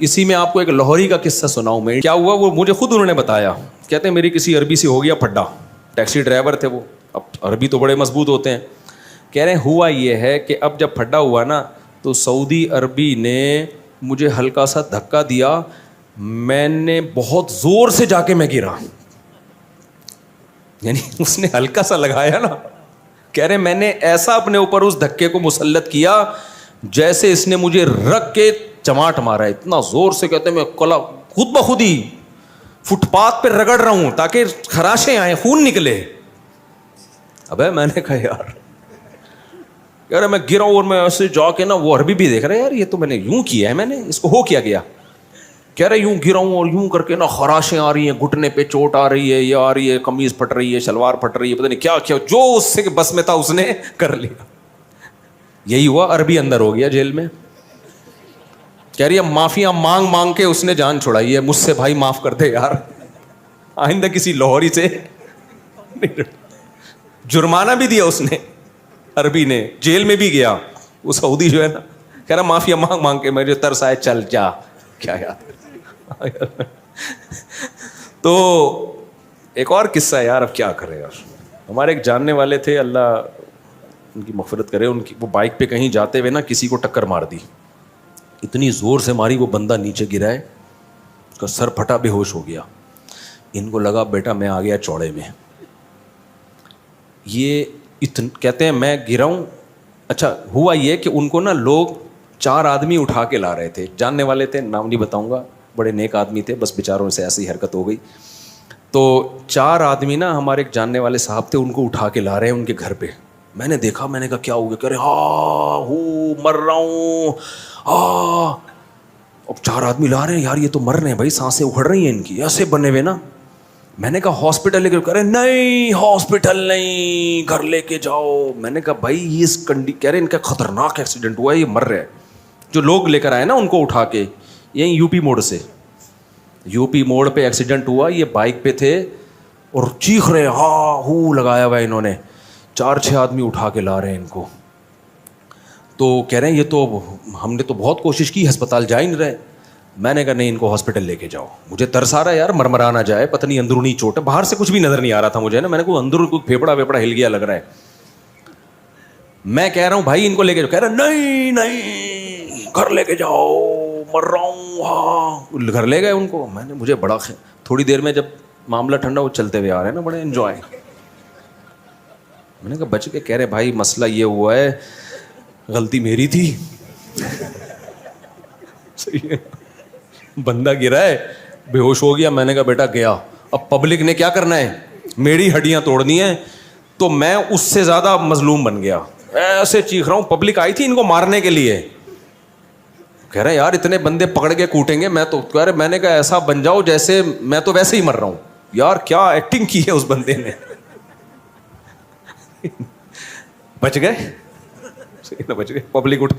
اسی میں آپ کو ایک لاہوری کا قصہ سناؤں میں. کیا ہوا وہ مجھے خود انہوں نے بتایا. کہتے ہیں میری کسی عربی سے ہو گیا پھڈا. ٹیکسی ڈرائیور تھے وہ, اب عربی تو بڑے مضبوط ہوتے ہیں. کہہ رہے ہیں ہوا یہ ہے کہ اب جب پھڈا ہوا نا تو سعودی عربی نے مجھے ہلکا سا دھکا دیا, میں نے بہت زور سے جا کے میں گرا. یعنی اس نے ہلکا سا لگایا نا. کہہ رہے میں نے ایسا اپنے اوپر اس دھکے کو مسلط کیا جیسے اس نے مجھے رکھ کے چماٹ مارا, اتنا زور سے. کہتے ہیں میں کلا خود بخود ہی فٹ پاتھ پہ رگڑ رہا ہوں تاکہ خراشیں آئیں, خون نکلے. ابے میں نے کہا یار میں گرا ہوں, اور میں ایسے جا کے نا وہ عربی بھی دیکھ رہے یار یہ تو میں نے یوں کیا ہے, میں نے اس کو ہو کیا گیا. کہہ رہے یوں گرا ہوں اور یوں کر کے نا خراشیں آ رہی ہیں, گھٹنے پہ چوٹ آ رہی ہے, یہ آ رہی ہے, قمیض پھٹ رہی ہے, شلوار پھٹ رہی ہے, پتہ نہیں کیا کیا جو اس سے بس میں تھا اس نے کر لیا. یہی ہوا, عربی اندر ہو گیا جیل میں. کہہ رہی ہے معافیاں مانگ مانگ کے اس نے جان چھڑائی ہے مجھ سے. بھائی معاف کر دے یار, آئندہ کسی لاہوری سے. جرمانہ بھی دیا اس نے عربی نے, جیل میں بھی گیا. وہ سعودی جو ہے نا کہہ رہا معافیا مانگ مانگ کے مجھے ترس آئے, چل جا. کیا یاد. تو ایک اور قصہ ہے یار, اب کیا کرے یار. ہمارے ایک جاننے والے تھے, اللہ ان کی مغفرت کرے, ان کی وہ بائک پہ کہیں جاتے ہوئے نا کسی کو ٹکر مار دی. اتنی زور سے ماری وہ بندہ نیچے گرا ہے, اس کا سر پھٹا, بے ہوش ہو گیا. ان کو لگا بیٹا میں آ گیا چوڑے میں. یہ کہتے ہیں میں گرا ہوں. اچھا ہوا یہ کہ ان کو نا لوگ 4 آدمی اٹھا کے لا رہے تھے, جاننے والے تھے, نام نہیں بتاؤں گا, بڑے نیک آدمی تھے, بس بیچاروں سے ایسی حرکت ہو گئی. تو 4 آدمی نا ہمارے ایک جاننے والے صاحب تھے, ان کو اٹھا کے لا رہے ہیں ان کے گھر پہ. میں نے دیکھا, میں نے کہا کیا ہو گیا. کہہ رہے ہاں ہوں مر رہا ہوں. اب 4 آدمی لا رہے ہیں یار, یہ تو مر رہے ہیں بھائی, سانسیں اکھڑ رہی ہیں ان کی, ایسے بنے ہوئے نا. میں نے کہا ہاسپٹل لے کے, کہہ رہے نہیں ہاسپٹل نہیں, گھر لے کے جاؤ. میں نے کہا بھائی یہ اس کہہ رہے ان کا خطرناک ایکسیڈنٹ ہوا ہے, یہ مر رہے ہیں. جو لوگ لے کر آئے نا ان کو اٹھا کے, یہیں یو پی موڑ سے, یو پی موڑ پہ ایکسیڈنٹ ہوا. یہ بائک پہ تھے اور چیخ رہے, ہاں ہو لگایا ہوا انہوں نے. 4-6 آدمی اٹھا کے لا رہے ہیں ان کو. تو کہہ رہے ہیں یہ تو ہم نے تو بہت کوشش کی, ہسپتال جا ہی نہیں رہے. میں نے کہا نہیں ان کو ہاسپٹل لے کے جاؤ. مجھے ترس آ رہا ہے یار, مرمرا نہ جائے, پتہ نہیں اندرونی چوٹ ہے, باہر سے کچھ بھی نظر نہیں آ رہا تھا مجھے نا. میں نے کہا اندر کوئی پھیپڑا ویپڑا ہل گیا لگ رہا ہے. میں کہہ رہا ہوں بھائی ان کو لے کے جاؤ. کہہ رہا نہیں گھر لے کے جاؤ, مر رہا ہوں. ہاں گھر لے گئے ان کو. میں نے مجھے بڑا تھوڑی دیر میں جب معاملہ ٹھنڈا وہ چلتے ہوئے آ رہے ہیں نا, بڑے انجوائے. میں نے کہا بچ کے. کہہ رہے بھائی مسئلہ یہ ہوا ہے, غلطی میری تھی. صحیح ہے, بندہ گرا ہے, بے ہوش ہو گیا. میں نے کہا بیٹا گیا, اب پبلک نے کیا کرنا ہے, میری ہڈیاں توڑنی ہیں. تو میں اس سے زیادہ مظلوم بن گیا, ایسے چیخ رہا ہوں. پبلک آئی تھی ان کو مارنے کے لیے. کہہ رہے یار اتنے بندے پکڑ کے کوٹیں گے, میں تو کہہ رہے میں نے کہا ایسا بن جاؤ جیسے میں تو ویسے ہی مر رہا ہوں. یار کیا ایکٹنگ کی ہے اس بندے نے. بچ گئے, بچ گئے. پبلک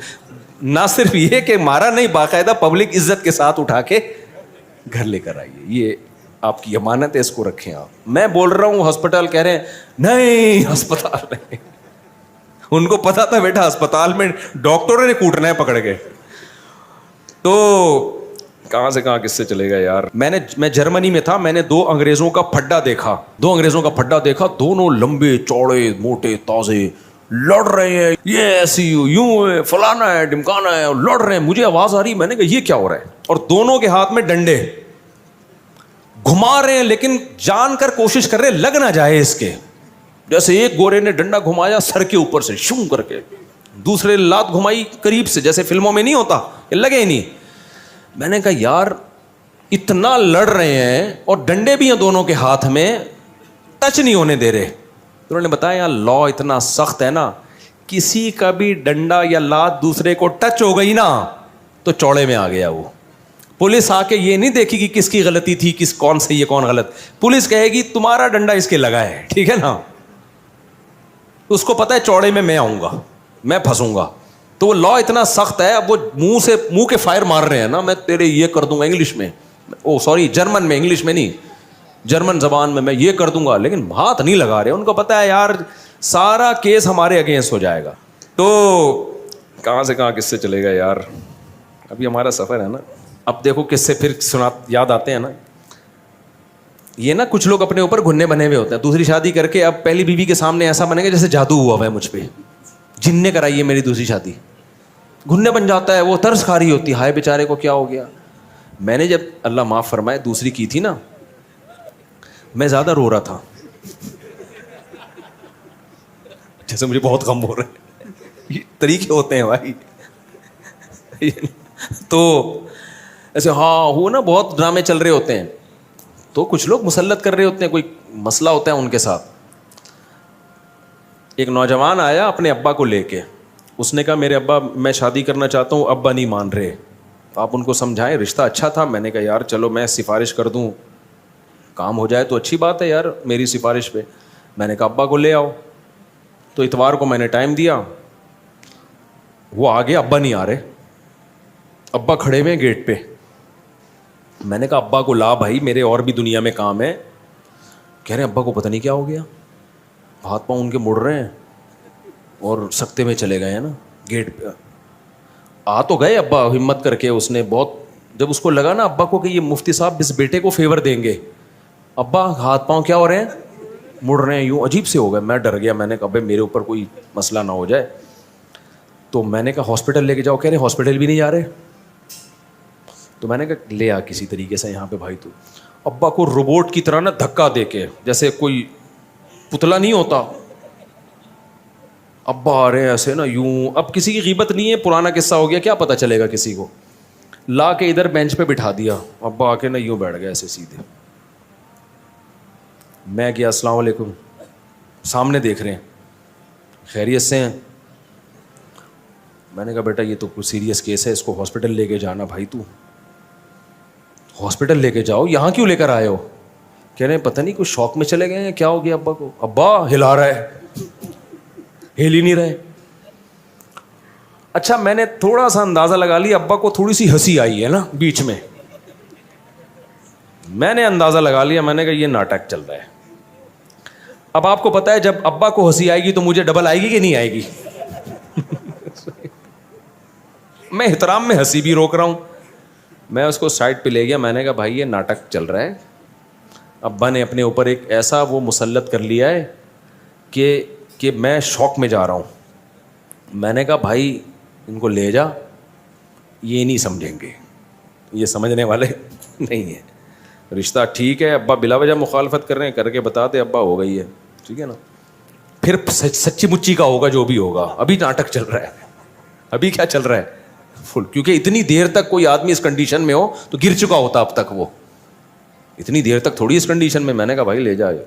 نہ صرف یہ کہ مارا نہیں, باقاعدہ پبلک عزت کے ساتھ اٹھا کے گھر لے کر آئیے. یہ آپ کی امانت ہے, اس کو رکھیں آپ. میں بول رہا ہوں ہسپتال, کہہ رہے ہیں نہیں ہسپتال نہیں. ان کو پتا تھا بیٹا ہسپتال میں ڈاکٹروں نے کوٹنا ہے پکڑ کے. تو کہاں سے کہاں کس سے چلے گا یار. میں جرمنی میں تھا, میں نے 2 انگریزوں کا پھڈا دیکھا. دونوں لمبے چوڑے موٹے تازے لڑ رہے ہیں, یہ ایسی یوں ہے, فلانا ہے, ڈمکانا ہے, اور لڑ رہے ہیں. مجھے آواز آ رہی, میں نے کہا یہ کیا ہو رہا ہے. اور دونوں کے ہاتھ میں ڈنڈے, گھما رہے ہیں لیکن جان کر کوشش کر رہے لگ نہ جائے اس کے. جیسے ایک گورے نے ڈنڈا گھمایا سر کے اوپر سے شوں کر کے, دوسرے لات گھمائی قریب سے, جیسے فلموں میں نہیں ہوتا, لگے ہی نہیں. میں نے کہا یار اتنا لڑ رہے ہیں اور ڈنڈے بھی ہیں دونوں کے ہاتھ میں, ٹچ نہیں ہونے دے رہے. انہوں نے بتایا یار لا اتنا سخت ہے نا, کسی کا بھی ڈنڈا یا لات دوسرے کو ٹچ ہو گئی نا تو چوڑے میں آ گیا وہ. پولیس آ کے یہ نہیں دیکھی کہ کس کی غلطی تھی, کون صحیح ہے کون غلط. پولیس کہے گی تمہارا ڈنڈا اس کے لگا ہے, ٹھیک ہے نا. اس کو پتا ہے چوڑے میں آؤں گا, میں پھنسوں گا. تو وہ لا اتنا سخت ہے, اب وہ منہ کے فائر مار رہے ہیں نا, میں تیرے یہ کر دوں گا انگلش میں, جرمن میں, انگلش میں نہیں, جرمن زبان میں یہ کر دوں گا, لیکن ہاتھ نہیں لگا رہے. ان کو پتا ہے یار سارا کیس ہمارے اگینسٹ ہو جائے گا. تو کہاں سے کہاں کس سے چلے گا یار. ابھی ہمارا سفر ہے نا, اب دیکھو کس سے پھر یاد آتے ہیں نا. یہ نا کچھ لوگ اپنے اوپر گھننے بنے ہوئے ہوتے ہیں. دوسری شادی کر کے اب پہلی بیوی کے سامنے ایسا بنے گا جیسے جادو ہوا ہے مجھ پہ, جن نے کرائی ہے میری دوسری شادی. گھننے بن جاتا ہے, وہ ترس کھا رہی ہوتی ہے, ہائے بیچارے کو کیا ہو گیا. میں نے جب اللہ معاف فرمائے دوسری کی تھی نا, میں زیادہ رو رہا تھا, جیسے مجھے بہت غم ہو رہا ہے. یہ طریقے ہوتے ہیں بھائی. تو ایسے ہاں وہ نا بہت ڈرامے چل رہے ہوتے ہیں, تو کچھ لوگ مسلط کر رہے ہوتے ہیں, کوئی مسئلہ ہوتا ہے ان کے ساتھ. ایک نوجوان آیا اپنے ابا کو لے کے, اس نے کہا میرے ابا میں شادی کرنا چاہتا ہوں, ابا نہیں مان رہے, آپ ان کو سمجھائیں. رشتہ اچھا تھا. میں نے کہا یار چلو میں سفارش کر دوں, کام ہو جائے تو اچھی بات ہے یار میری سفارش پہ. میں نے کہا ابا کو لے آؤ. تو اتوار کو میں نے ٹائم دیا, وہ آگے ابا نہیں آ رہے, ابا کھڑے ہوئے گیٹ پہ. میں نے کہا ابا کو لا بھائی, میرے اور بھی دنیا میں کام ہے. کہہ رہے ہیں ابا کو پتہ نہیں کیا ہو گیا, ہاتھ پاؤں ان کے مڑ رہے ہیں اور سکتے میں چلے گئے ہیں نا گیٹ پہ. آ تو گئے ابا ہمت کر کے, اس نے بہت, جب اس کو لگا نا ابا کو کہ یہ مفتی صاحب اس بیٹے کو فیور دیں گے, ابا ہاتھ پاؤں کیا ہو رہے ہیں, مڑ رہے ہیں یوں, عجیب سے ہو گئے. میں ڈر گیا, میں نے کہا بھائی میرے اوپر کوئی مسئلہ نہ ہو جائے. تو میں نے کہا ہاسپٹل لے کے جاؤ. کہہ رہے ہاسپٹل بھی نہیں جا رہے. تو میں نے کہا لے آ کسی طریقے سے یہاں پہ بھائی. تو ابا کو روبوٹ کی طرح نا دھکا دے کے, جیسے کوئی پتلا نہیں ہوتا, ابا آ رہے ہیں ایسے نا یوں. اب کسی کی غیبت نہیں ہے, پرانا قصہ ہو گیا, کیا پتہ چلے گا کسی کو. لا کے ادھر بینچ پہ بٹھا دیا, ابا آ کے نا یوں بیٹھ گیا ایسے سیدھے. میں گیا السلام علیکم, سامنے دیکھ رہے ہیں, خیریت سے ہیں. میں نے کہا بیٹا یہ تو کچھ سیریس کیس ہے, اس کو ہاسپٹل لے کے جانا. بھائی تو ہاسپٹل لے کے جاؤ, یہاں کیوں لے کر آئے ہو. کہہ رہے ہیں پتہ نہیں کچھ شوق میں چلے گئے ہیں, کیا ہو گیا ابا کو. ابا ہلا رہا ہے, ہل ہی نہیں رہے. اچھا میں نے تھوڑا سا اندازہ لگا لیا, ابا کو تھوڑی سی ہنسی آئی ہے نا بیچ میں. میں نے اندازہ لگا لیا, میں نے کہا یہ ناٹک چل رہا ہے. اب آپ کو پتا ہے جب ابا کو ہنسی آئے گی تو مجھے ڈبل آئے گی کہ نہیں آئے گی. میں احترام میں ہنسی بھی روک رہا ہوں. میں اس کو سائڈ پہ لے گیا, میں نے کہا بھائی یہ ناٹک چل رہا ہے. ابا نے اپنے اوپر ایک ایسا وہ مسلط کر لیا ہے کہ میں شوق میں جا رہا ہوں. میں نے کہا بھائی ان کو لے جا, یہ نہیں سمجھیں گے, یہ سمجھنے والے نہیں ہیں. رشتہ ٹھیک ہے, ابا بلا وجہ مخالفت کر رہے ہیں, کر کے بتا دے ابا ہو گئی ہے, ٹھیک ہے نا. پھر سچی مچی کا ہوگا جو بھی ہوگا. ابھی ناٹک چل رہا ہے, ابھی کیا چل رہا ہے فل, کیونکہ اتنی دیر تک کوئی آدمی اس کنڈیشن میں ہو تو گر چکا ہوتا اب تک. وہ اتنی دیر تک تھوڑی اس کنڈیشن میں. میں نے کہا بھائی لے جائے.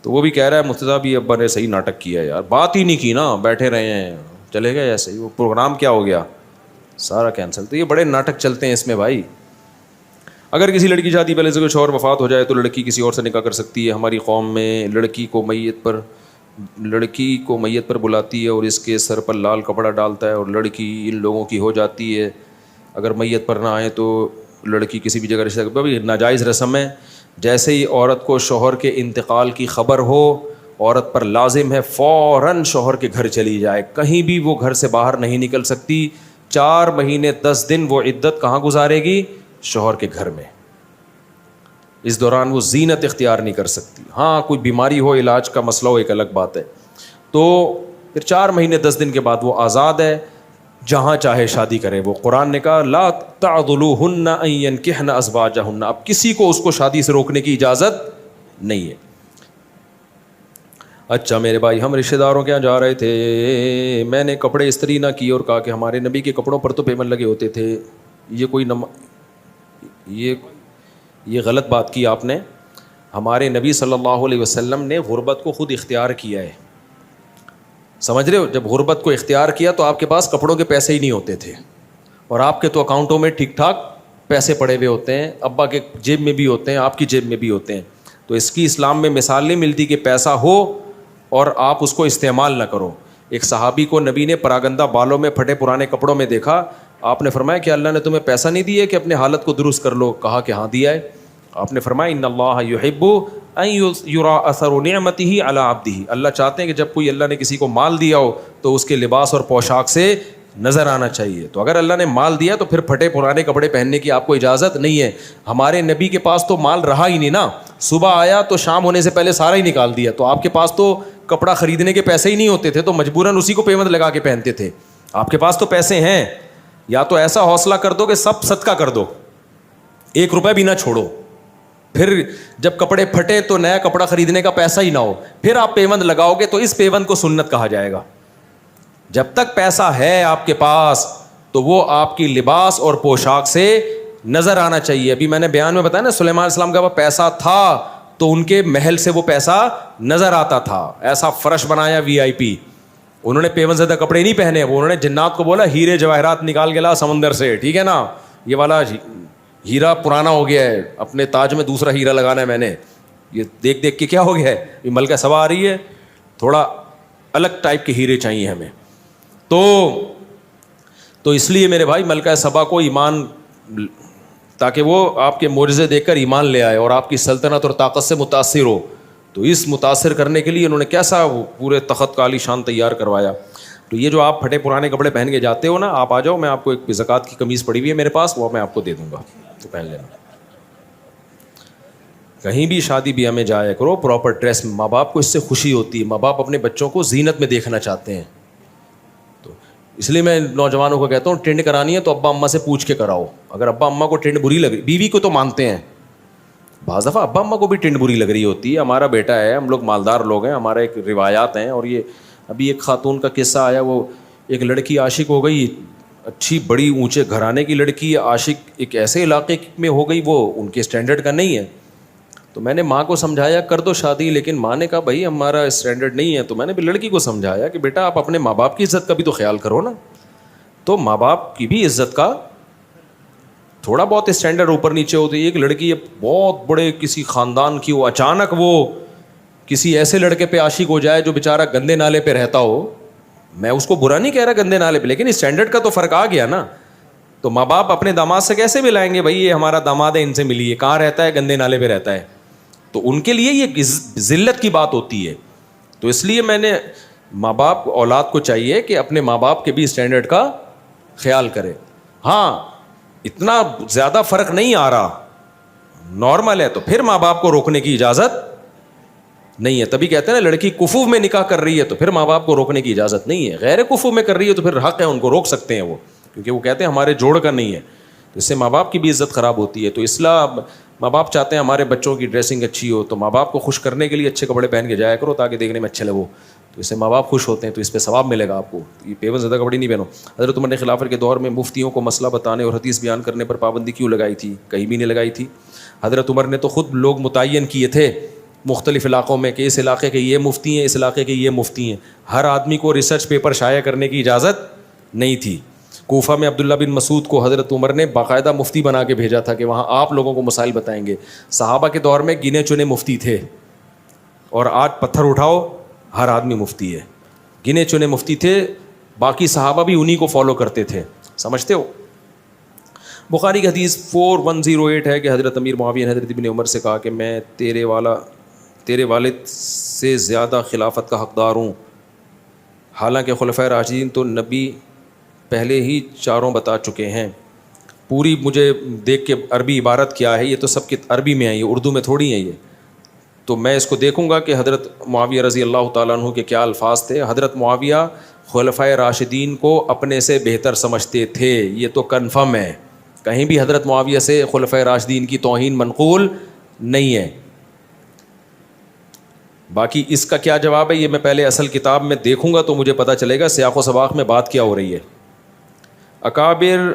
تو وہ بھی کہہ رہا ہے مفتی صاحب یہ ابا نے صحیح ناٹک کیا ہے یار, بات ہی نہیں کی نا, بیٹھے رہے ہیں, چلے گئے ایسے ہی. وہ پروگرام کیا ہو گیا, سارا کینسل. تو یہ بڑے ناٹک چلتے ہیں اس میں بھائی. اگر کسی لڑکی شادی پہلے سے کچھ اور وفات ہو جائے تو لڑکی کسی اور سے نکاح کر سکتی ہے. ہماری قوم میں لڑکی کو میت پر بلاتی ہے اور اس کے سر پر لال کپڑا ڈالتا ہے, اور لڑکی ان لوگوں کی ہو جاتی ہے. اگر میت پر نہ آئے تو لڑکی کسی بھی جگہ رشتہ کرتی ہے. ناجائز رسم ہے. جیسے ہی عورت کو شوہر کے انتقال کی خبر ہو, عورت پر لازم ہے فوراً شوہر کے گھر چلی جائے. کہیں بھی وہ گھر سے باہر نہیں نکل سکتی. 4 مہینے 10 دن وہ عدت کہاں گزارے گی, شوہر کے گھر میں. اس دوران وہ زینت اختیار نہیں کر سکتی. ہاں کوئی بیماری ہو, علاج کا مسئلہ ہو, ایک الگ بات ہے. تو پھر 4 مہینے 10 دن کے بعد وہ آزاد ہے, جہاں چاہے شادی کرے. وہ قرآن نے کہا لا تعضلوہن ان ینکحن ازواجہن, اب کسی کو اس کو شادی سے روکنے کی اجازت نہیں ہے. اچھا میرے بھائی, ہم رشتہ داروں کے یہاں جا رہے تھے, میں نے کپڑے استری نہ کیے اور کہا کہ ہمارے نبی کے کپڑوں پر تو پیمنٹ لگے ہوتے تھے. یہ غلط بات کی آپ نے. ہمارے نبی صلی اللہ علیہ وسلم نے غربت کو خود اختیار کیا ہے, سمجھ رہے ہو. جب غربت کو اختیار کیا تو آپ کے پاس کپڑوں کے پیسے ہی نہیں ہوتے تھے, اور آپ کے تو اکاؤنٹوں میں ٹھیک ٹھاک پیسے پڑے ہوئے ہوتے ہیں, ابا کے جیب میں بھی ہوتے ہیں, آپ کی جیب میں بھی ہوتے ہیں. تو اس کی اسلام میں مثال نہیں ملتی کہ پیسہ ہو اور آپ اس کو استعمال نہ کرو. ایک صحابی کو نبی نے پراگندہ بالوں میں پھٹے پرانے کپڑوں میں دیکھا. آپ نے فرمایا کہ اللہ نے تمہیں پیسہ نہیں دیا کہ اپنے حالت کو درست کر لو. کہا کہ ہاں دیا ہے. آپ نے فرمایا ان اللہ یحب ان یرا اثر نعمتہ علی عبدہ, اللہ چاہتے ہیں کہ جب کوئی اللہ نے کسی کو مال دیا ہو تو اس کے لباس اور پوشاک سے نظر آنا چاہیے. تو اگر اللہ نے مال دیا تو پھر پھٹے پرانے کپڑے پہننے کی آپ کو اجازت نہیں ہے. ہمارے نبی کے پاس تو مال رہا ہی نہیں نا, صبح آیا تو شام ہونے سے پہلے سارا ہی نکال دیا. تو آپ کے پاس تو کپڑا خریدنے کے پیسے ہی نہیں ہوتے تھے, تو مجبوراً اسی کو پیمند لگا کے پہنتے تھے. آپ کے پاس تو پیسے ہیں, یا تو ایسا حوصلہ کر دو کہ سب صدقہ کر دو, 1 روپے بھی نہ چھوڑو. پھر جب کپڑے پھٹے تو نیا کپڑا خریدنے کا پیسہ ہی نہ ہو, پھر آپ پیوند لگاؤ گے تو اس پیوند کو سنت کہا جائے گا. جب تک پیسہ ہے آپ کے پاس تو وہ آپ کی لباس اور پوشاک سے نظر آنا چاہیے. ابھی میں نے بیان میں بتایا نا, سلیمان علیہ السلام کا پیسہ تھا تو ان کے محل سے وہ پیسہ نظر آتا تھا. ایسا فرش بنایا VIP, انہوں نے پیوند زدہ کپڑے نہیں پہنے, وہ انہوں نے جنات کو بولا ہیرے جواہرات نکال کے لا سمندر سے, ٹھیک ہے نا, یہ والا ہیرا پرانا ہو گیا ہے, اپنے تاج میں دوسرا ہیرا لگانا ہے میں نے, یہ دیکھ دیکھ کے کیا ہو گیا ہے, یہ ملکہ سبا آ رہی ہے, تھوڑا الگ ٹائپ کے ہیرے چاہیے ہمیں. تو اس لیے میرے بھائی ملکہ سبا کو ایمان, تاکہ وہ آپ کے معجزے دیکھ کر ایمان لے آئے اور آپ کی سلطنت اور طاقت سے متاثر ہو. تو اس متاثر کرنے کے لیے انہوں نے کیسا پورے تخت کا عالی شان تیار کروایا. تو یہ جو آپ پھٹے پرانے کپڑے پہن کے جاتے ہو نا, آپ آ جاؤ, میں آپ کو ایک زکوٰۃ کی قمیض پڑی ہوئی ہے میرے پاس, وہ میں آپ کو دے دوں گا, تو پہن لینا. کہیں بھی شادی بیاہ میں جایا کرو پراپر ڈریس میں, ماں باپ کو اس سے خوشی ہوتی ہے. ماں باپ اپنے بچوں کو زینت میں دیکھنا چاہتے ہیں. تو اس لیے میں نوجوانوں کو کہتا ہوں ٹرینڈ کرانی ہے تو ابا اماں سے پوچھ کے کراؤ. اگر ابا اماں کو ٹرینڈ بری لگ رہی, بیوی کو تو مانتے ہیں, بعض دفعہ ابا اماں کو بھی ٹرینڈ بری لگ رہی ہوتی ہے. ہمارا بیٹا ہے, ہم لوگ مالدار لوگ ہیں, ہمارے ایک روایات ہیں. اور یہ ابھی ایک خاتون کا قصہ آیا, وہ ایک لڑکی عاشق ہو گئی, اچھی بڑی اونچے گھرانے کی لڑکی, عاشق ایک ایسے علاقے میں ہو گئی وہ ان کے اسٹینڈرڈ کا نہیں ہے. تو میں نے ماں کو سمجھایا کر دو شادی, لیکن ماں نے کہا بھائی ہمارا اسٹینڈرڈ نہیں ہے. تو میں نے بھی لڑکی کو سمجھایا کہ بیٹا آپ اپنے ماں باپ کی عزت کا بھی تو خیال کرو نا. تو ماں باپ کی بھی عزت کا تھوڑا بہت اسٹینڈرڈ اوپر نیچے ہوتی ہے. ایک لڑکی بہت بڑے کسی خاندان کی, وہ اچانک وہ کسی ایسے لڑکے پہ عاشق ہو جائے جو بیچارہ گندے نالے پہ رہتا ہو. میں اس کو برا نہیں کہہ رہا گندے نالے پہ, لیکن اسٹینڈرڈ کا تو فرق آ گیا نا. تو ماں باپ اپنے داماد سے کیسے ملائیں گے, بھائی یہ ہمارا داماد ہے ان سے ملیے, کہاں رہتا ہے, گندے نالے پہ رہتا ہے. تو ان کے لیے یہ ذلت کی بات ہوتی ہے. تو اس لیے میں نے ماں باپ اولاد کو چاہیے کہ اپنے ماں باپ کے بھی اسٹینڈرڈ کا خیال کرے. ہاں اتنا زیادہ فرق نہیں آ رہا, نارمل ہے, تو پھر ماں باپ کو روکنے کی اجازت نہیں ہے. تبھی کہتے ہیں نا لڑکی کفو میں نکاح کر رہی ہے تو پھر ماں باپ کو روکنے کی اجازت نہیں ہے. غیر کفو میں کر رہی ہے تو پھر حق ہے, ان کو روک سکتے ہیں وہ, کیونکہ وہ کہتے ہیں ہمارے جوڑ کا نہیں ہے. تو اس سے ماں باپ کی بھی عزت خراب ہوتی ہے. تو اصلاح, ماں باپ چاہتے ہیں ہمارے بچوں کی ڈریسنگ اچھی ہو, تو ماں باپ کو خوش کرنے کے لیے اچھے کپڑے پہن کے جایا کرو تاکہ دیکھنے میں اچھے لگو. تو اس سے ماں باپ خوش ہوتے ہیں, تو اس پہ ثواب ملے گا آپ کو. یہ پیوند زدہ کپڑے نہیں پہنو. حضرت عمر نے خلافت کے دور میں مفتیوں کو مسئلہ بتانے اور حدیث بیان کرنے پر پابندی کیوں لگائی تھی؟ کہیں بھی نہیں لگائی تھی. حضرت عمر نے تو خود لوگ متعین کیے تھے مختلف علاقوں میں کہ اس علاقے کے یہ مفتی ہیں, اس علاقے کے یہ مفتی ہیں. ہر آدمی کو ریسرچ پیپر شائع کرنے کی اجازت نہیں تھی. کوفہ میں عبداللہ بن مسعود کو حضرت عمر نے باقاعدہ مفتی بنا کے بھیجا تھا کہ وہاں آپ لوگوں کو مسائل بتائیں گے. صحابہ کے دور میں گنے چنے مفتی تھے, اور آج پتھر اٹھاؤ ہر آدمی مفتی ہے. گنے چنے مفتی تھے, باقی صحابہ بھی انہی کو فالو کرتے تھے. سمجھتے ہو؟ بخاری کی حدیث 4108 ہے کہ حضرت امیر معاویہ نے حضرت ابن عمر سے کہا کہ میں تیرے والد سے زیادہ خلافت کا حقدار ہوں. حالانکہ خلفائے راشدین تو نبی پہلے ہی چاروں بتا چکے ہیں. پوری مجھے دیکھ کے عربی عبارت کیا ہے, یہ تو سب کی عربی میں ہے, یہ اردو میں تھوڑی ہیں یہ. تو میں اس کو دیکھوں گا کہ حضرت معاویہ رضی اللہ تعالیٰ عنہ کے کیا الفاظ تھے. حضرت معاویہ خلفائے راشدین کو اپنے سے بہتر سمجھتے تھے, یہ تو کنفرم ہے. کہیں بھی حضرت معاویہ سے خلفائے راشدین کی توہین منقول نہیں ہے. باقی اس کا کیا جواب ہے یہ میں پہلے اصل کتاب میں دیکھوں گا تو مجھے پتہ چلے گا سیاق و سباق میں بات کیا ہو رہی ہے. اکابر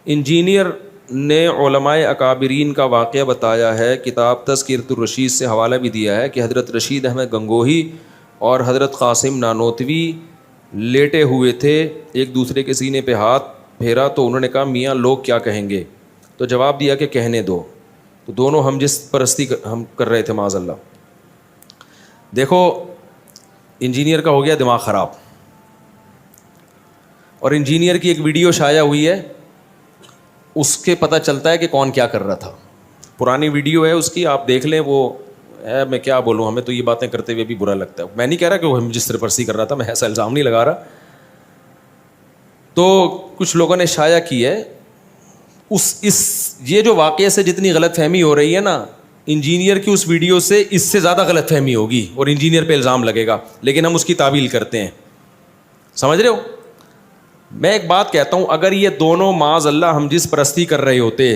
انجینئر نے علماء اکابرین کا واقعہ بتایا ہے. کتاب تذکرۃ الرشید سے حوالہ بھی دیا ہے کہ حضرت رشید احمد گنگوہی اور حضرت قاسم نانوتوی لیٹے ہوئے تھے, ایک دوسرے کے سینے پہ ہاتھ پھیرا تو انہوں نے کہا میاں لوگ کیا کہیں گے؟ تو جواب دیا کہ کہنے دو. تو دونوں ہم جس پرستی ہم کر رہے تھے معاذ اللہ. دیکھو انجینئر کا ہو گیا دماغ خراب, اور انجینئر کی ایک ویڈیو شائع ہوئی ہے, اس کے پتہ چلتا ہے کہ کون کیا کر رہا تھا. پرانی ویڈیو ہے اس کی, آپ دیکھ لیں, وہ میں کیا بولوں, ہمیں تو یہ باتیں کرتے ہوئے بھی برا لگتا ہے. میں نہیں کہہ رہا کہ وہ جس طرح پرستی کر رہا تھا, میں ایسا الزام نہیں لگا رہا. تو کچھ لوگوں نے شائع کی ہے یہ جو واقعے سے جتنی غلط فہمی ہو رہی ہے نا, انجینئر کی اس ویڈیو سے اس سے زیادہ غلط فہمی ہوگی اور انجینئر پہ الزام لگے گا, لیکن ہم اس کی تعویل کرتے ہیں. سمجھ رہے ہو؟ میں ایک بات کہتا ہوں, اگر یہ دونوں معاذ اللہ ہم جس پرستی کر رہے ہوتے,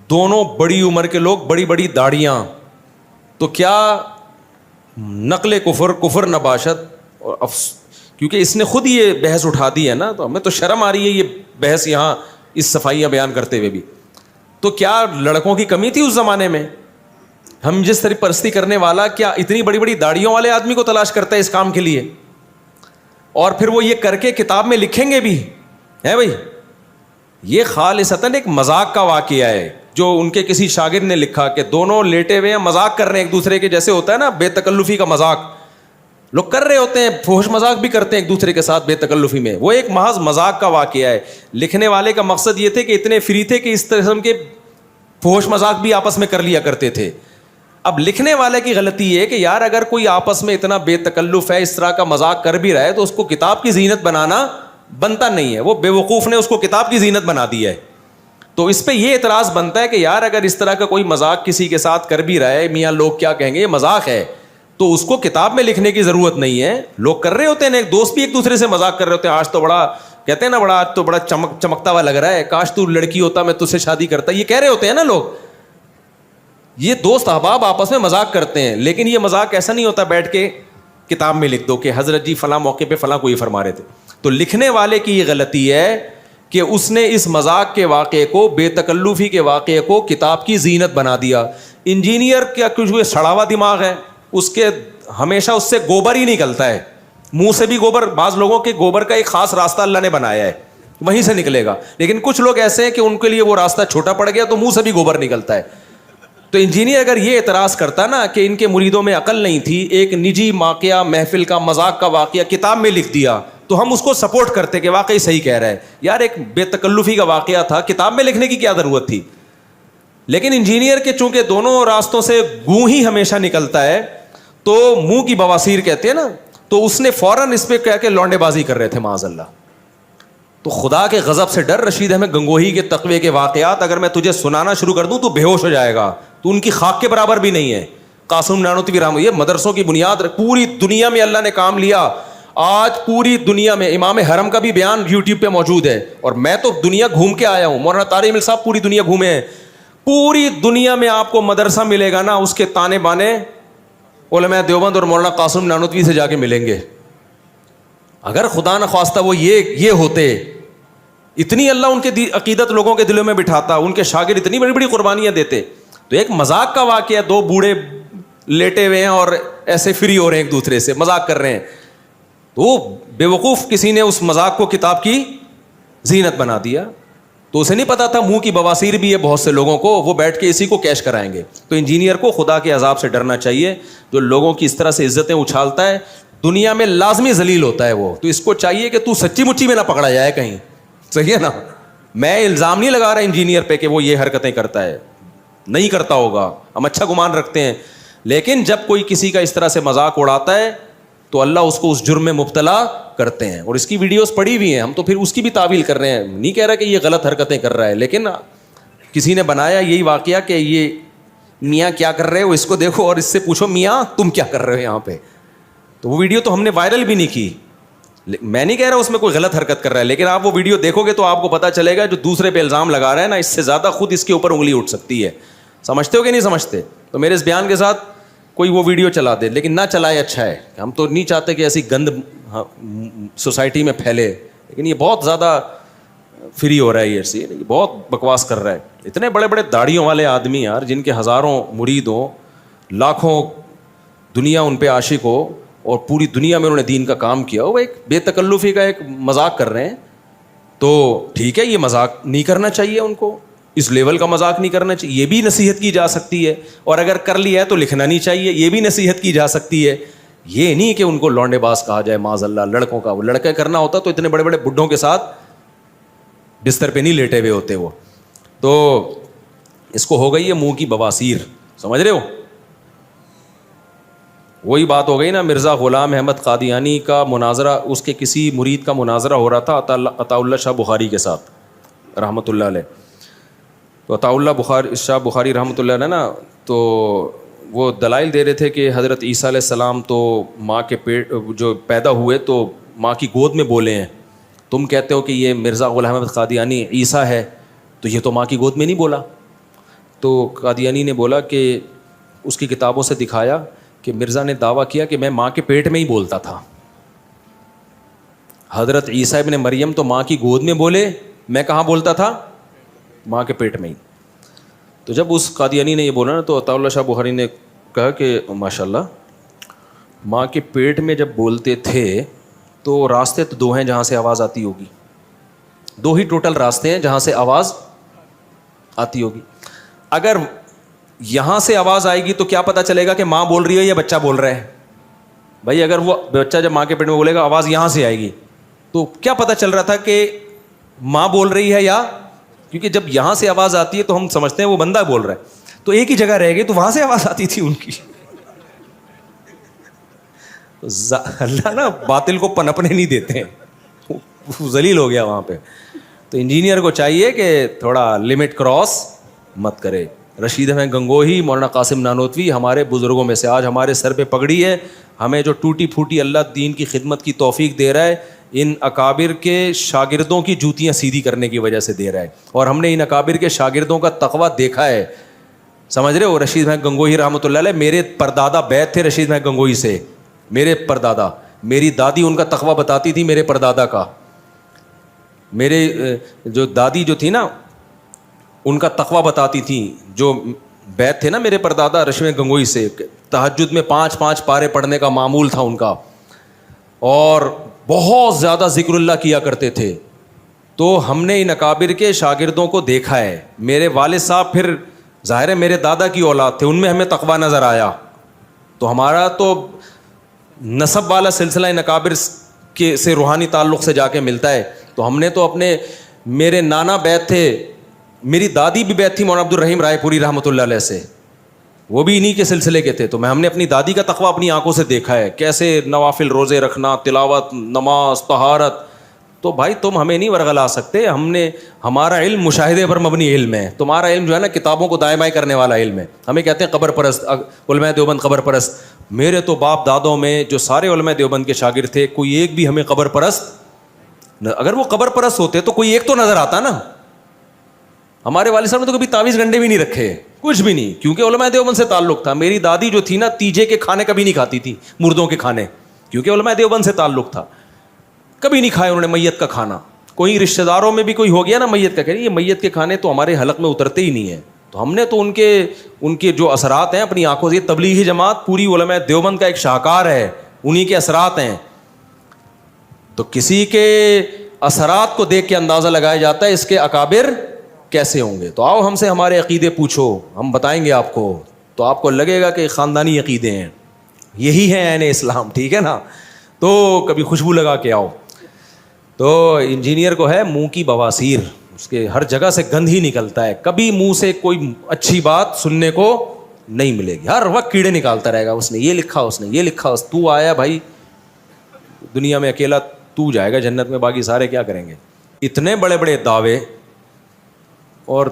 دونوں بڑی عمر کے لوگ, بڑی بڑی داڑیاں, تو کیا نقل کفر نباشت, اور کیونکہ اس نے خود یہ بحث اٹھا دی ہے نا, تو ہمیں تو شرم آ رہی ہے یہ بحث یہاں اس صفائیاں بیان کرتے ہوئے بھی. تو کیا لڑکوں کی کمی تھی اس زمانے میں؟ ہم جس طرح پرستی کرنے والا کیا اتنی بڑی بڑی داڑیوں والے آدمی کو تلاش کرتا ہے اس کام کے لیے, اور پھر وہ یہ کر کے کتاب میں لکھیں گے بھی ہے بھائی. یہ خالصتاً ایک مذاق کا واقعہ ہے جو ان کے کسی شاگرد نے لکھا کہ دونوں لیٹے ہوئے ہیں, مذاق کر رہے ہیں ایک دوسرے کے, جیسے ہوتا ہے نا بے تکلفی کا مذاق, لوگ کر رہے ہوتے ہیں, فحش مذاق بھی کرتے ہیں ایک دوسرے کے ساتھ بے تکلفی میں. وہ ایک محض مذاق کا واقعہ ہے. لکھنے والے کا مقصد یہ تھے کہ اتنے فری تھے کہ اس قسم کے فحش مذاق بھی آپس میں کر لیا کرتے تھے. اب لکھنے والے کی غلطی یہ ہے کہ یار اگر کوئی آپس میں اتنا بے تکلف ہے, اس طرح کا مذاق کر بھی رہا ہے, تو اس کو کتاب کی زینت بنانا بنتا نہیں ہے. وہ بے وقوف نے اس کو کتاب کی زینت بنا دی ہے. تو اس پہ یہ اعتراض بنتا ہے کہ یار اگر اس طرح کا کوئی مذاق کسی کے ساتھ کر بھی رہا ہے, میاں لوگ کیا کہیں گے, یہ مذاق ہے, تو اس کو کتاب میں لکھنے کی ضرورت نہیں ہے. لوگ کر رہے ہوتے ہیں, ایک دوست بھی ایک دوسرے سے مذاق کر رہے ہوتے ہیں, آج تو بڑا کہتے ہیں نا, بڑا آج تو بڑا چمکتا ہوا لگ رہا ہے, کاش تو لڑکی ہوتا میں تجھ سے شادی کرتا, یہ کہہ رہے ہوتے ہیں نا لوگ. یہ دوست احباب آپس میں مذاق کرتے ہیں, لیکن یہ مذاق ایسا نہیں ہوتا بیٹھ کے کتاب میں لکھ دو کہ حضرت جی فلاں موقع پہ فلاں کو یہ فرما رہے تھے. تو لکھنے والے کی یہ غلطی ہے کہ اس نے اس مذاق کے واقعے کو, بے تکلفی کے واقعے کو کتاب کی زینت بنا دیا. انجینئر کیا کچھ سڑا ہوا دماغ ہے, اس کے ہمیشہ اس سے گوبر ہی نکلتا ہے, منہ سے بھی گوبر. بعض لوگوں کے گوبر کا ایک خاص راستہ اللہ نے بنایا ہے, وہیں سے نکلے گا. لیکن کچھ لوگ ایسے ہیں کہ ان کے لیے وہ راستہ چھوٹا پڑ گیا تو منہ سے بھی گوبر نکلتا ہے. تو انجینئر اگر یہ اعتراض کرتا نا کہ ان کے مریدوں میں عقل نہیں تھی, ایک نجی واقعہ, محفل کا مذاق کا واقعہ کتاب میں لکھ دیا, تو ہم اس کو سپورٹ کرتے کہ واقعی صحیح کہہ رہا ہے. یار ایک بے تکلفی کا واقعہ تھا, کتاب میں لکھنے کی کیا ضرورت تھی؟ لیکن انجینئر کے چونکہ دونوں راستوں سے گوں ہی ہمیشہ نکلتا ہے, تو منہ کی بواسیر کہتے ہیں نا, تو اس نے فوراً اس پہ کہہ کے لونڈے بازی کر رہے تھے معاذ اللہ. تو خدا کے غضب سے ڈر. رشید احمد گنگوہی کے تقوی کے واقعات اگر میں تجھے سنانا شروع کر دوں تو بے ہوش ہو جائے گا, تو ان کی خاک کے برابر بھی نہیں ہے. قاسم نانوتوی رحمہ, یہ مدرسوں کی بنیاد, پوری دنیا میں اللہ نے کام لیا. آج پوری دنیا میں امام حرم کا بھی بیان یوٹیوب پہ موجود ہے, اور میں تو دنیا گھوم کے آیا ہوں. مولانا طارق مل صاحب پوری دنیا گھومے ہیں. پوری دنیا میں آپ کو مدرسہ ملے گا نا, اس کے تانے بانے علماء دیوبند اور مولانا قاسم نانوتوی سے جا کے ملیں گے. اگر خدا نہ خواستہ وہ یہ ہوتے, اتنی اللہ ان کے عقیدت لوگوں کے دلوں میں بٹھاتا, ان کے شاگرد اتنی بڑی بڑی قربانیاں دیتے. تو ایک مذاق کا واقعہ, دو بوڑھے لیٹے ہوئے ہیں اور ایسے فری ہو رہے ہیں, ایک دوسرے سے مذاق کر رہے ہیں, تو بے وقوف کسی نے اس مذاق کو کتاب کی زینت بنا دیا. تو اسے نہیں پتا تھا منہ کی بواسیر بھی ہے بہت سے لوگوں کو, وہ بیٹھ کے اسی کو کیش کرائیں گے. تو انجینئر کو خدا کے عذاب سے ڈرنا چاہیے. جو لوگوں کی اس طرح سے عزتیں اچھالتا ہے, دنیا میں لازمی ذلیل ہوتا ہے وہ. تو اس کو چاہیے کہ تو سچی مچی میں نہ پکڑا جائے کہیں, صحیح ہے نا. میں الزام نہیں لگا رہا انجینئر پہ کہ وہ یہ حرکتیں کرتا ہے, نہیں کرتا ہوگا, ہم اچھا گمان رکھتے ہیں. لیکن جب کوئی کسی کا اس طرح سے مذاق اڑاتا ہے تو اللہ اس کو اس جرم میں مبتلا کرتے ہیں. اور اس کی ویڈیوز پڑی ہوئی ہیں, ہم تو پھر اس کی بھی تعویل کر رہے ہیں. نہیں کہہ رہا کہ یہ غلط حرکتیں کر رہا ہے, لیکن کسی نے بنایا یہی واقعہ کہ یہ میاں کیا کر رہے ہو, اس کو دیکھو اور اس سے پوچھو میاں تم کیا کر رہے ہو یہاں پہ. تو وہ ویڈیو تو ہم نے وائرل بھی نہیں کی. میں نہیں کہہ رہا اس میں کوئی غلط حرکت کر رہا ہے, لیکن آپ وہ ویڈیو دیکھو گے تو آپ کو پتہ چلے گا جو دوسرے پہ الزام لگا رہا ہے نا, اس سے زیادہ خود اس کے اوپر انگلی اٹھ سکتی ہے. سمجھتے ہو کہ نہیں سمجھتے؟ تو میرے اس بیان کے ساتھ کوئی وہ ویڈیو چلا دے, لیکن نہ چلائے اچھا ہے. ہم تو نہیں چاہتے کہ ایسی گند سوسائٹی میں پھیلے, لیکن یہ بہت زیادہ فری ہو رہا ہے, یہ بہت بکواس کر رہا ہے. اتنے بڑے بڑے داڑھیوں والے آدمی یار, جن کے ہزاروں مرید ہوں, لاکھوں دنیا ان پہ عاشق ہو, اور پوری دنیا میں انہوں نے دین کا کام کیا, وہ ایک بے تکلفی کا ایک مذاق کر رہے ہیں. تو ٹھیک ہے, یہ مذاق نہیں کرنا چاہیے ان کو, اس لیول کا مذاق نہیں کرنا چاہیے. یہ بھی نصیحت کی جا سکتی ہے, اور اگر کر لیا ہے تو لکھنا نہیں چاہیے, یہ بھی نصیحت کی جا سکتی ہے. یہ نہیں کہ ان کو لونڈے باز کہا جائے معاذ اللہ. لڑکوں کا, وہ لڑکے کرنا ہوتا تو اتنے بڑے بڑے بڈھوں کے ساتھ بستر پہ نہیں لیٹے ہوئے ہوتے وہ. تو اس کو ہو گئی ہے منہ کی بواسیر, سمجھ رہے ہو. وہی بات ہو گئی نا, مرزا غلام احمد قادیانی کا مناظرہ, اس کے کسی مرید کا مناظرہ ہو رہا تھا عطا اللہ شاہ بخاری کے ساتھ رحمۃ اللہ علیہ. تو عطا اللہ شاہ بخاری رحمۃ اللہ علیہ نا, تو وہ دلائل دے رہے تھے کہ حضرت عیسیٰ علیہ السلام تو ماں کے پیٹ جو پیدا ہوئے تو ماں کی گود میں بولے ہیں. تم کہتے ہو کہ یہ مرزا غلام احمد قادیانی عیسیٰ ہے, تو یہ تو ماں کی گود میں نہیں بولا. تو قادیانی نے بولا کہ اس کی کتابوں سے دکھایا کہ مرزا نے دعویٰ کیا کہ میں ماں کے پیٹ میں ہی بولتا تھا. حضرت عیسیٰ ابن مریم تو ماں کی گود میں بولے, میں کہاں بولتا تھا؟ ماں کے پیٹ میں ہی. تو جب اس قادیانی نے یہ بولا نا, تو عطا اللہ شاہ بخاری نے کہا کہ ماشاء اللہ, ماں کے پیٹ میں جب بولتے تھے تو راستے تو دو ہیں جہاں سے آواز آتی ہوگی, دو ہی ٹوٹل راستے ہیں جہاں سے آواز آتی ہوگی. اگر یہاں سے آواز آئے گی تو کیا پتہ چلے گا کہ ماں بول رہی ہے یا بچہ بول رہا ہے؟ بھائی اگر وہ بچہ جب ماں کے پیٹ میں بولے گا آواز یہاں سے آئے گی, تو کیا پتہ چل رہا تھا کہ ماں بول رہی ہے یا, کیونکہ جب یہاں سے آواز آتی ہے تو ہم سمجھتے ہیں وہ بندہ بول رہا ہے, تو ایک ہی جگہ رہ گئی تو وہاں سے آواز آتی تھی ان کی. اللہ نا باطل کو پنپنے نہیں دیتے ہیں, وہ ذلیل ہو گیا وہاں پہ. تو انجینئر کو چاہیے کہ تھوڑا لمٹ کراس مت کرے. رشید احمد گنگوہی, مولانا قاسم نانوتوی ہمارے بزرگوں میں سے, آج ہمارے سر پہ پگڑی ہے, ہمیں جو ٹوٹی پھوٹی اللہ دین کی خدمت کی توفیق دے رہا ہے, ان اکابر کے شاگردوں کی جوتیاں سیدھی کرنے کی وجہ سے دے رہا ہے. اور ہم نے ان اکابر کے شاگردوں کا تقویٰ دیکھا ہے, سمجھ رہے ہو. رشید احمد گنگوہی رحمۃ اللہ علیہ, میرے پردادا بیعت تھے رشید احمد گنگوہی سے, میرے پردادا, میری دادی ان کا تقویٰ بتاتی تھی میرے پردادا کا. میرے جو دادی جو تھی نا ان کا تقویٰ بتاتی تھیں, جو بیعت تھے نا میرے پردادا رشید احمد گنگوہی سے, تہجد میں 5 پارے پڑھنے کا معمول تھا ان کا, اور بہت زیادہ ذکر اللہ کیا کرتے تھے. تو ہم نے ان اکابر کے شاگردوں کو دیکھا ہے. میرے والد صاحب پھر ظاہر ہے میرے دادا کی اولاد تھے, ان میں ہمیں تقویٰ نظر آیا. تو ہمارا تو نسب والا سلسلہ ان اکابر کے سے روحانی تعلق سے جا کے ملتا ہے. تو ہم نے تو اپنے, میرے نانا بیعت تھے, میری دادی بھی بیعت تھی مولانا عبد الرحیم رائے پوری رحمۃ اللہ علیہ سے, وہ بھی انہی کے سلسلے کے تھے. تو ہم نے اپنی دادی کا تقویٰ اپنی آنکھوں سے دیکھا ہے, کیسے نوافل روزے رکھنا, تلاوت, نماز, طہارت. تو بھائی تم ہمیں نہیں ورغلا سکتے, ہم نے, ہمارا علم مشاہدے پر مبنی علم ہے, تمہارا علم جو ہے نا کتابوں کو دائیں بائیں کرنے والا علم ہے. ہمیں کہتے ہیں قبر پرست, علماء دیوبند قبر پرست. میرے تو باپ دادوں میں جو سارے علماء دیوبند کے شاگرد تھے, کوئی ایک بھی ہمیں قبر پرست, اگر وہ قبر پرست ہوتے تو کوئی ایک تو نظر آتا نا. ہمارے والد صاحب نے تو کبھی تعویذ گنڈے بھی نہیں رکھے, کچھ بھی نہیں, کیونکہ علماء دیوبند سے تعلق تھا. میری دادی جو تھی نا تیجے کے کھانے کبھی نہیں کھاتی تھی, مردوں کے کھانے, کیونکہ علماء دیوبند سے تعلق تھا. کبھی نہیں کھایا انہوں نے میت کا کھانا. کوئی رشتہ داروں میں بھی کوئی ہو گیا نا میت کا, کہ یہ میت کے کھانے تو ہمارے حلق میں اترتے ہی نہیں ہیں. تو ہم نے تو ان کے جو اثرات ہیں اپنی آنکھوں سے, تبلیغی جماعت پوری علماء دیوبند کا ایک شاہکار ہے, انہی کے اثرات ہیں. تو کسی کے اثرات کو دیکھ کے اندازہ لگایا جاتا ہے اس کے اکابر کیسے ہوں گے. تو آؤ ہم سے ہمارے عقیدے پوچھو, ہم بتائیں گے آپ کو, تو آپ کو لگے گا کہ خاندانی عقیدے ہیں, یہی ہیں عین اسلام, ٹھیک ہے نا. تو کبھی خوشبو لگا کے آؤ. تو انجینئر کو ہے منہ کی بواسیر, اس کے ہر جگہ سے گند ہی نکلتا ہے, کبھی منہ سے کوئی اچھی بات سننے کو نہیں ملے گی, ہر وقت کیڑے نکالتا رہے گا. اس نے یہ لکھا, اس نے یہ لکھا, تو آیا بھائی دنیا میں اکیلا تو جائے گا جنت میں, باقی سارے کیا کریں گے. اتنے بڑے بڑے دعوے, اور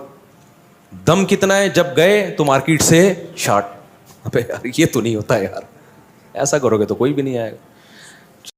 دم کتنا ہے, جب گئے تو مارکیٹ سے شارٹ. ابے یار یہ تو نہیں ہوتا یار, ایسا کرو گے تو کوئی بھی نہیں آئے گا.